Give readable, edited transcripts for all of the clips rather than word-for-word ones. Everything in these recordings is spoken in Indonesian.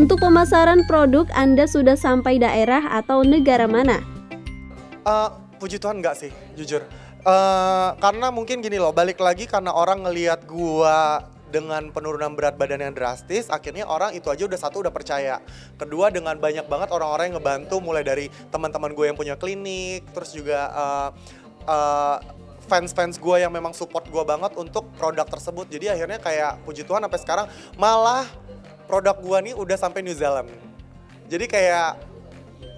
Untuk pemasaran produk, Anda sudah sampai daerah atau negara mana? Puji Tuhan enggak sih, jujur. Karena mungkin gini loh, balik lagi karena orang ngelihat gua dengan penurunan berat badan yang drastis, akhirnya orang itu aja udah percaya. Kedua, dengan banyak banget orang-orang yang ngebantu, mulai dari teman-teman gue yang punya klinik, terus juga fans-fans gue yang memang support gue banget untuk produk tersebut. Jadi akhirnya kayak puji Tuhan sampai sekarang malah produk gue nih udah sampai New Zealand. Jadi kayak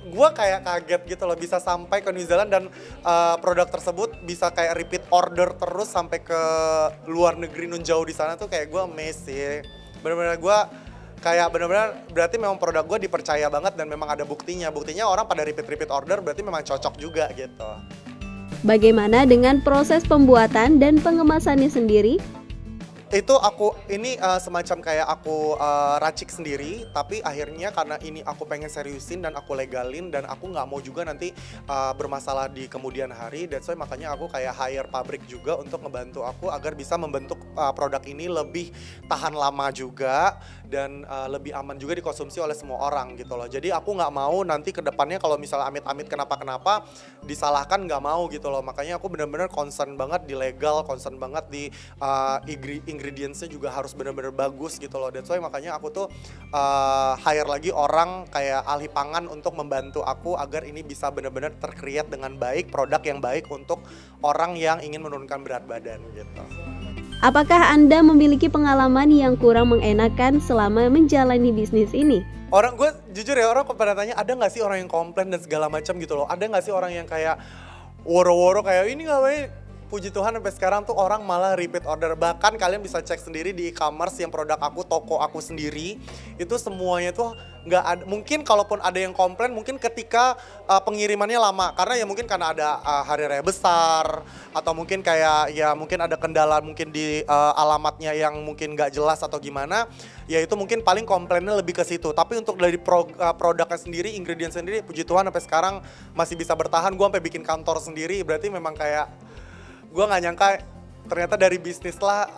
gue kayak kaget gitu loh bisa sampai ke New Zealand dan produk tersebut bisa kayak repeat order terus sampai ke luar negeri nun jauh di sana tuh kayak gue amazed sih. Bener-bener gue kayak bener-bener berarti memang produk gue dipercaya banget dan memang ada buktinya. Buktinya orang pada repeat order berarti memang cocok juga gitu. Bagaimana dengan proses pembuatan dan pengemasannya sendiri? Itu semacam kayak aku racik sendiri, tapi akhirnya karena ini aku pengen seriusin dan aku legalin dan aku nggak mau juga nanti bermasalah di kemudian hari. That's why makanya aku kayak hire pabrik juga untuk ngebantu aku agar bisa membentuk produk ini lebih tahan lama juga dan lebih aman juga dikonsumsi oleh semua orang gitu loh. Jadi aku nggak mau nanti ke depannya kalau misalnya amit-amit kenapa-kenapa disalahkan, nggak mau gitu loh. Makanya aku benar-benar concern banget di legal, concern banget di ingredientsnya juga harus benar-benar bagus gitu loh. That's why makanya aku tuh hire lagi orang kayak ahli pangan untuk membantu aku agar ini bisa benar-benar tercreate dengan baik, produk yang baik untuk orang yang ingin menurunkan berat badan gitu. Apakah Anda memiliki pengalaman yang kurang mengenakan selama menjalani bisnis ini? Gue jujur ya, orang pada tanya ada nggak sih orang yang komplain dan segala macam gitu loh. Ada nggak sih orang yang kayak woro-woro kayak ini ngapain? Puji Tuhan sampai sekarang tuh orang malah repeat order. Bahkan kalian bisa cek sendiri di e-commerce yang produk aku, toko aku sendiri. Itu semuanya tuh nggak ada. Mungkin kalaupun ada yang komplain mungkin ketika pengirimannya lama. Karena ya mungkin karena ada hari raya besar. Atau mungkin kayak ya mungkin ada kendala mungkin di alamatnya yang mungkin nggak jelas atau gimana. Ya itu mungkin paling komplainnya lebih ke situ. Tapi untuk dari produknya sendiri, ingredient sendiri, puji Tuhan sampai sekarang masih bisa bertahan. Gue sampai bikin kantor sendiri. Berarti memang kayak gue nggak nyangka ternyata dari bisnis lah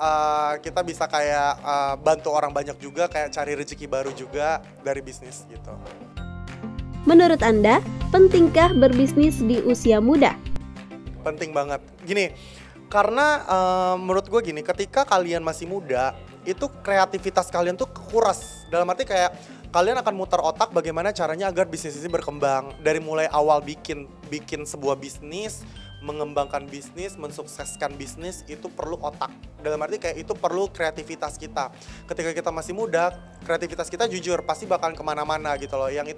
kita bisa kayak bantu orang banyak juga, kayak cari rezeki baru juga dari bisnis gitu. Menurut Anda, pentingkah berbisnis di usia muda? Penting banget. Gini, karena menurut gue gini, ketika kalian masih muda, itu kreativitas kalian tuh kuras. Dalam arti kayak kalian akan muter otak bagaimana caranya agar bisnis ini berkembang. Dari mulai awal bikin sebuah bisnis, mengembangkan bisnis, mensukseskan bisnis itu perlu otak. Dalam arti kayak itu perlu kreativitas kita. Ketika kita masih muda, kreativitas kita jujur pasti bakalan kemana-mana gitu loh. Yang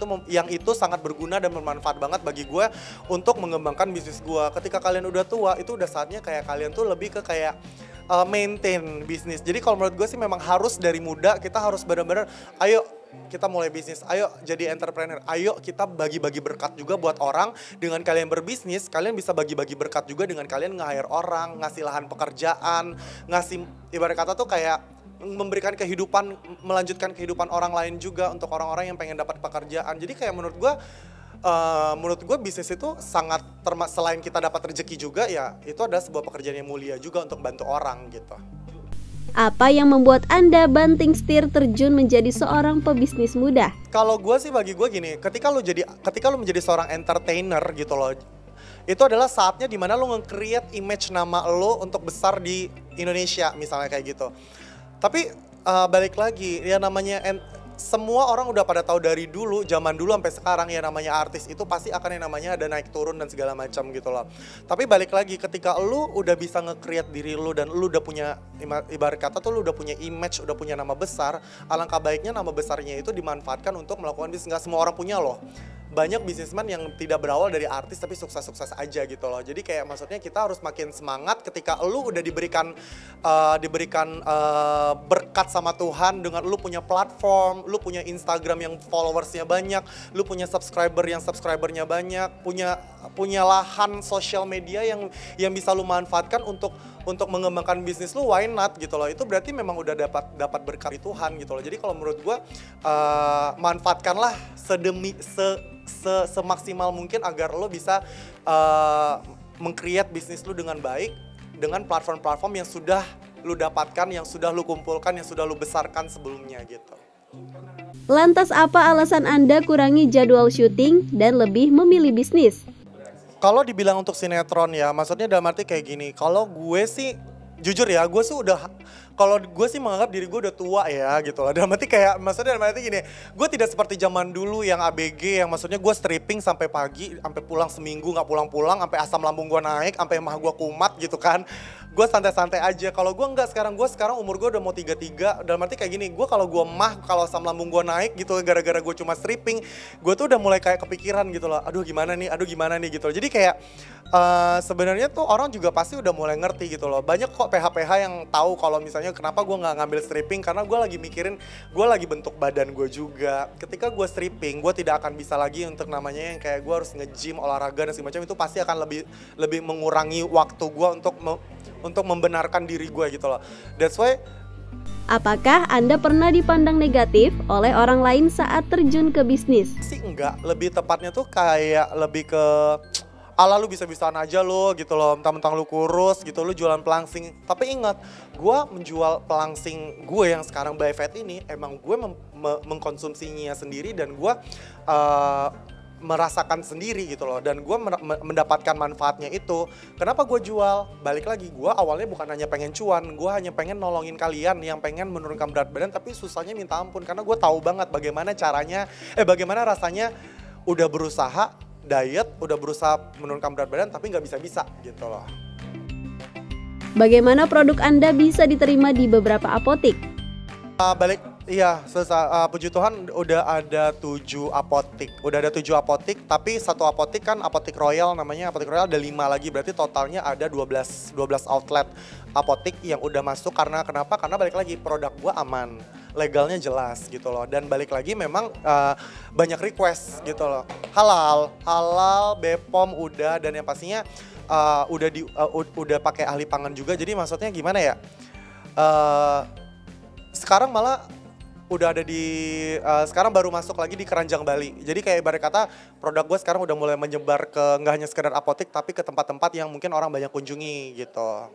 itu sangat berguna dan bermanfaat banget bagi gue untuk mengembangkan bisnis gue. Ketika kalian udah tua, itu udah saatnya kayak kalian tuh lebih ke kayak maintain bisnis. Jadi kalau menurut gue sih memang harus dari muda kita harus benar-benar ayo kita mulai bisnis, ayo jadi entrepreneur, ayo kita bagi-bagi berkat juga buat orang. Dengan kalian berbisnis, kalian bisa bagi-bagi berkat juga dengan kalian nge-hire orang, ngasih lahan pekerjaan, ngasih ibarat kata tuh kayak memberikan kehidupan, melanjutkan kehidupan orang lain juga untuk orang-orang yang pengen dapat pekerjaan. Jadi kayak menurut gue bisnis itu sangat selain kita dapat rezeki juga ya, itu adalah sebuah pekerjaan yang mulia juga untuk bantu orang gitu. Apa yang membuat Anda banting setir terjun menjadi seorang pebisnis muda? Kalau gue sih bagi gue gini, ketika lu menjadi seorang entertainer gitu loh, itu adalah saatnya dimana lu nge-create image nama lo untuk besar di Indonesia misalnya kayak gitu. Tapi balik lagi ya namanya semua orang udah pada tahu dari dulu, zaman dulu sampai sekarang ya namanya artis itu pasti akan yang namanya ada naik turun dan segala macam gitu loh. Tapi balik lagi ketika lu udah bisa nge-create diri lu dan lu udah punya ibarat kata tuh lu udah punya image, udah punya nama besar, alangkah baiknya nama besarnya itu dimanfaatkan untuk melakukan bisnis. Nggak semua orang punya loh. Banyak bisnismen yang tidak berawal dari artis tapi sukses-sukses aja gitu loh. Jadi kayak maksudnya kita harus makin semangat ketika lu udah diberikan berkat sama Tuhan dengan lu punya platform, lu punya Instagram yang followersnya banyak, lu punya subscribernya banyak, punya lahan sosial media yang bisa lu manfaatkan untuk mengembangkan bisnis lu, why not gitu loh. Itu berarti memang udah dapat berkat dari Tuhan gitu loh. Jadi kalau menurut gue manfaatkanlah semaksimal mungkin agar lo bisa meng-create bisnis lu dengan baik dengan platform-platform yang sudah lu dapatkan, yang sudah lu kumpulkan, yang sudah lu besarkan sebelumnya gitu. Lantas apa alasan Anda kurangi jadwal syuting dan lebih memilih bisnis? Kalau dibilang untuk sinetron ya, maksudnya dalam arti kayak gini, kalau gue sih jujur ya, gue sih udah, kalau gue sih menganggap diri gue udah tua ya gitu loh. Dalam arti kayak, maksudnya dalam arti gini, gue tidak seperti zaman dulu yang ABG, yang maksudnya gue stripping sampai pagi, sampai pulang seminggu nggak pulang-pulang, sampai asam lambung gue naik, sampai emah gue kumat gitu kan. Gue santai-santai aja. Kalau gue enggak sekarang, gue sekarang umur gue udah mau 33. Dalam arti kayak gini, gue kalau gue mah, kalau asam lambung gue naik gitu gara-gara gue cuma stripping, gue tuh udah mulai kayak kepikiran gitu loh. Aduh gimana nih gitu loh. Jadi kayak sebenarnya tuh orang juga pasti udah mulai ngerti gitu loh. Banyak kok PH-PH yang tahu kalau misalnya kenapa gue nggak ngambil stripping, karena gue lagi mikirin gue lagi bentuk badan gue juga. Ketika gue stripping, gue tidak akan bisa lagi untuk namanya yang kayak gue harus nge-gym, olahraga dan segala macam, itu pasti akan lebih mengurangi waktu gue untuk membenarkan diri gue gitu loh. That's why. Apakah Anda pernah dipandang negatif oleh orang lain saat terjun ke bisnis? Sih enggak, lebih tepatnya tuh kayak lebih ke ala lu bisa-bisaan aja lo gitu loh, mentang-mentang lu kurus gitu, lu jualan pelangsing. Tapi ingat, gue menjual pelangsing gue yang sekarang by Fat ini, emang gue mengkonsumsinya sendiri dan gue merasakan sendiri gitu loh, dan gue mendapatkan manfaatnya itu. Kenapa gue jual? Balik lagi, gue awalnya bukan hanya pengen cuan, gue hanya pengen nolongin kalian yang pengen menurunkan berat badan, tapi susahnya minta ampun karena gue tahu banget bagaimana caranya, bagaimana rasanya udah berusaha diet, udah berusaha menurunkan berat badan tapi nggak bisa-bisa gitu loh. Bagaimana produk Anda bisa diterima di beberapa apotik? Iya, puji Tuhan udah ada 7 apotik. Udah ada 7 apotik, tapi satu apotik kan Apotik Royal namanya. Apotik Royal ada 5 lagi, berarti totalnya ada 12 outlet apotik yang udah masuk. Karena kenapa? Karena balik lagi produk gua aman, legalnya jelas gitu loh. Dan balik lagi memang banyak request gitu loh. Halal, BPOM udah, dan yang pastinya udah pakai ahli pangan juga. Jadi maksudnya gimana ya? Sekarang malah udah ada sekarang baru masuk lagi di Keranjang Bali. Jadi kayak ibarat kata produk gue sekarang udah mulai menyebar ke nggak hanya sekedar apotik tapi ke tempat-tempat yang mungkin orang banyak kunjungi gitu.